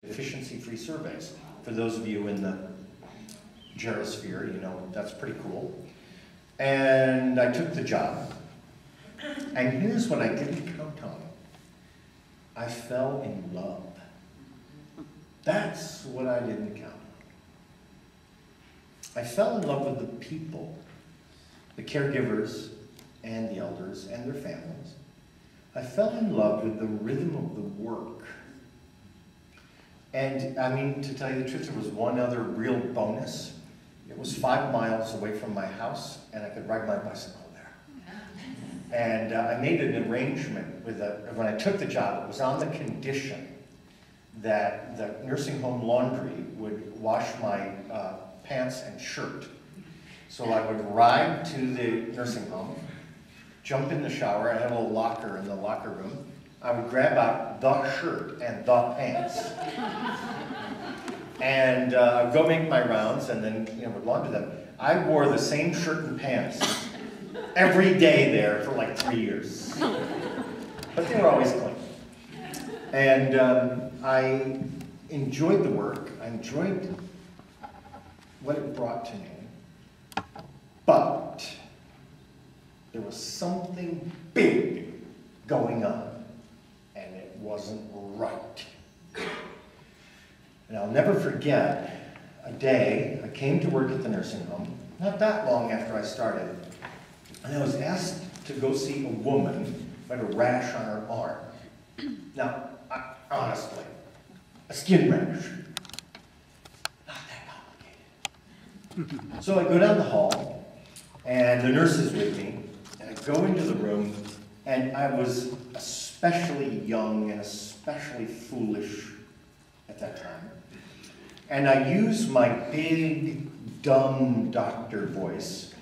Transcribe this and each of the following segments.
efficiency-free surveys. For those of you in the gerosphere, you know, that's pretty cool. And I took the job. And here's what I didn't count on. I fell in love. That's what I didn't count on. I fell in love with the people, the caregivers and the elders and their families. I fell in love with the rhythm of the work. And I mean, to tell you the truth, there was one other real bonus. It was 5 miles away from my house, and I could ride my bicycle there. And I made an arrangement with when I took the job, it was on the condition that the nursing home laundry would wash my pants and shirt. So I would ride to the nursing home, jump in the shower. I had a little locker in the locker room. I would grab out the shirt and the pants. And I'd go make my rounds and then, you know, would launder them. I wore the same shirt and pants every day there for like 3 years. But they were always clean. And I enjoyed the work. I enjoyed what it brought to me. But there was something big going on, and it wasn't right. And I'll never forget a day I came to work at the nursing home, not that long after I started, and I was asked to go see a woman who had a rash on her arm. Now, honestly, a skin rash. Not that complicated. So I go down the hall, and the nurse is with me, and I go into the room, and I was especially young and especially foolish at that time. And I used my big, dumb doctor voice.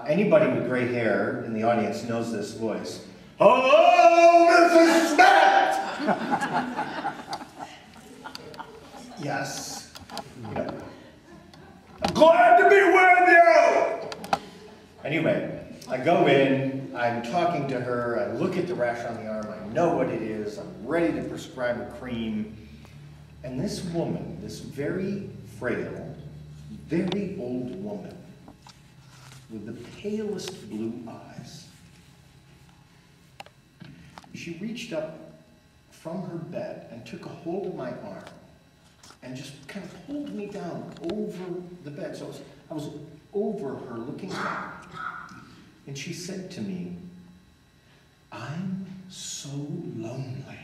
Anybody with gray hair in the audience knows this voice. Hello, Mrs. Smith! Yes. You know, I'm glad to be with you! Anyway, I go in, I'm talking to her, I look at the rash on the arm, I know what it is, I'm ready to prescribe a cream. And this woman, this very frail, very old woman, with the palest blue eyes, she reached up from her bed and took a hold of my arm and just kind of pulled me down over the bed. So I was over her looking down. And she said to me, "I'm so lonely."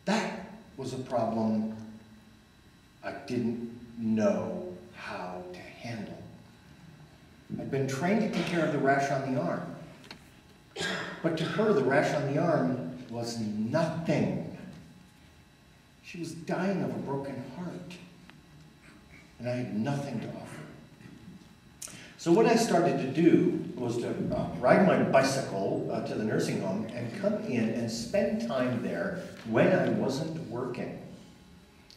That was a problem I didn't know how to handle. I'd been trained to take care of the rash on the arm. But to her, the rash on the arm was nothing. She was dying of a broken heart. And I had nothing to offer. So what I started to do was to ride my bicycle to the nursing home and come in and spend time there when I wasn't working.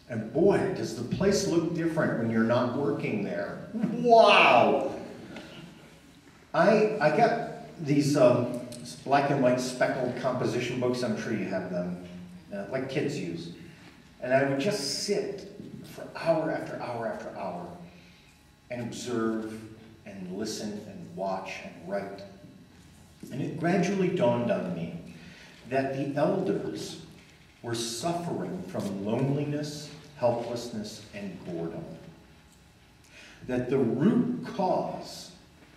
And boy, does the place look different when you're not working there. Wow! I got these black and white speckled composition books. I'm sure you have them, like kids use. And I would just sit for hour after hour after hour and observe and listen and watch and write. And it gradually dawned on me that the elders were suffering from loneliness, helplessness, and boredom. That the root cause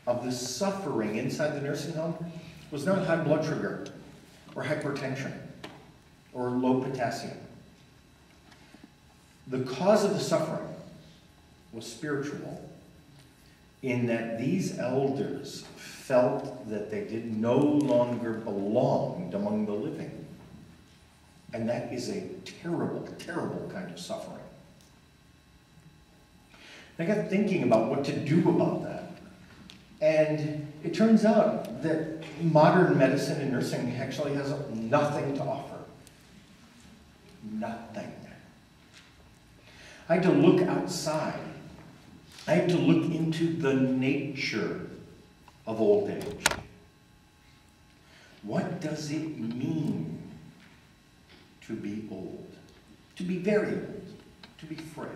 of the suffering inside the nursing home was not high blood sugar or hypertension or low potassium. The cause of the suffering was spiritual, in that these elders felt that they did no longer belonged among the living. And that is a terrible, terrible kind of suffering. I got thinking about what to do about that. And it turns out that modern medicine and nursing actually has nothing to offer. Nothing. I had to look outside. I had to look into the nature of old age. What does it mean to be old? To be very old, to be frail.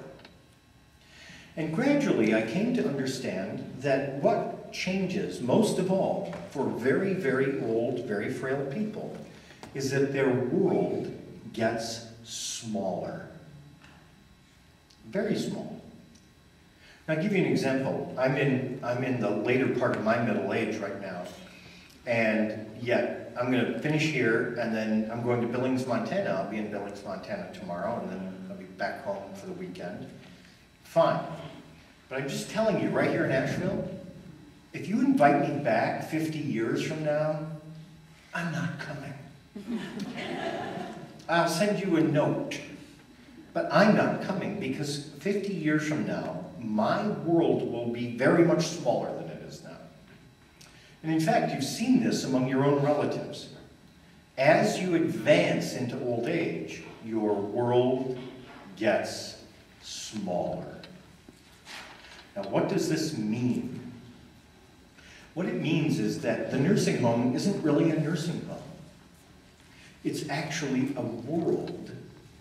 And gradually I came to understand that what changes most of all for very, very old, very frail people is that their world gets smaller. Very small. Now, I'll give you an example. I'm in the later part of my middle age right now, and yet I'm going to finish here, and then I'm going to Billings, Montana. I'll be in Billings, Montana tomorrow, and then I'll be back home for the weekend. Fine. But I'm just telling you, right here in Asheville, if you invite me back 50 years from now, I'm not coming. I'll send you a note. But I'm not coming because 50 years from now, my world will be very much smaller than it is now. And in fact, you've seen this among your own relatives. As you advance into old age, your world gets smaller. Now, what does this mean? What it means is that the nursing home isn't really a nursing home. It's actually a world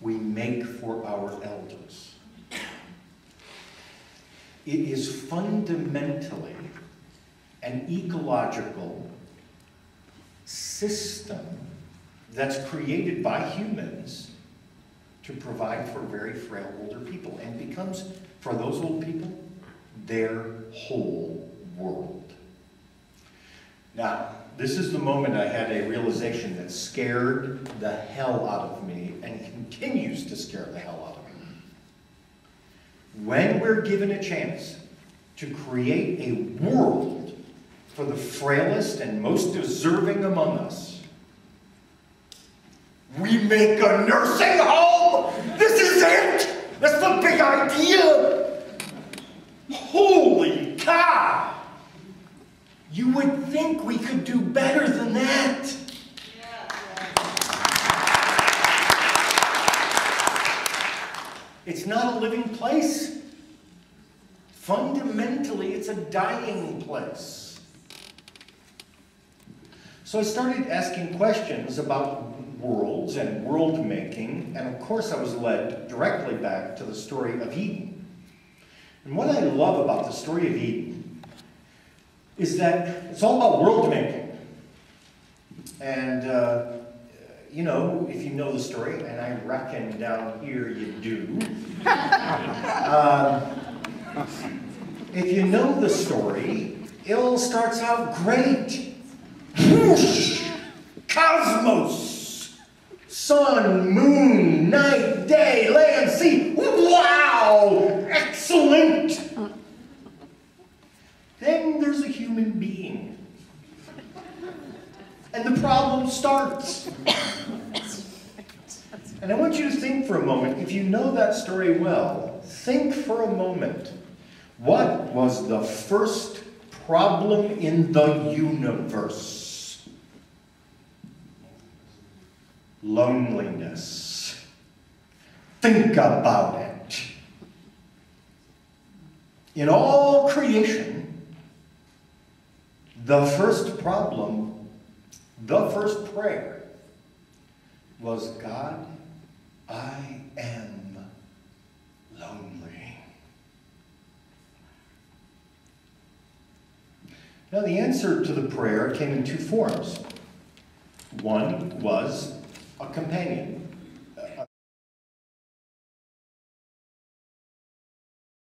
we make for our elders. It is fundamentally an ecological system that's created by humans to provide for very frail older people, and becomes, for those old people, their whole world. Now, this is the moment I had a realization that scared the hell out of me and continues to scare the hell out of me. When we're given a chance to create a world for the frailest and most deserving among us, we make a nursing home! This is it! That's the big idea! Holy cow! You would think we could do better than that. It's not a living place. Fundamentally, it's a dying place. So I started asking questions about worlds and world making, and of course I was led directly back to the story of Eden. And what I love about the story of Eden is that it's all about world making. And, you know, if you know the story, and I reckon down here you do, if you know the story, it all starts out great. Whoosh! Cosmos! Sun, moon, night, day, land, sea. Wow! Excellent! Then there's a human being. And the problem starts. And I want you to think for a moment, if you know that story well, think for a moment. What was the first problem in the universe? Loneliness. Think about it. In all creation, the first problem, the first prayer was, God, I am lonely. Now the answer to the prayer came in two forms. One was a companion.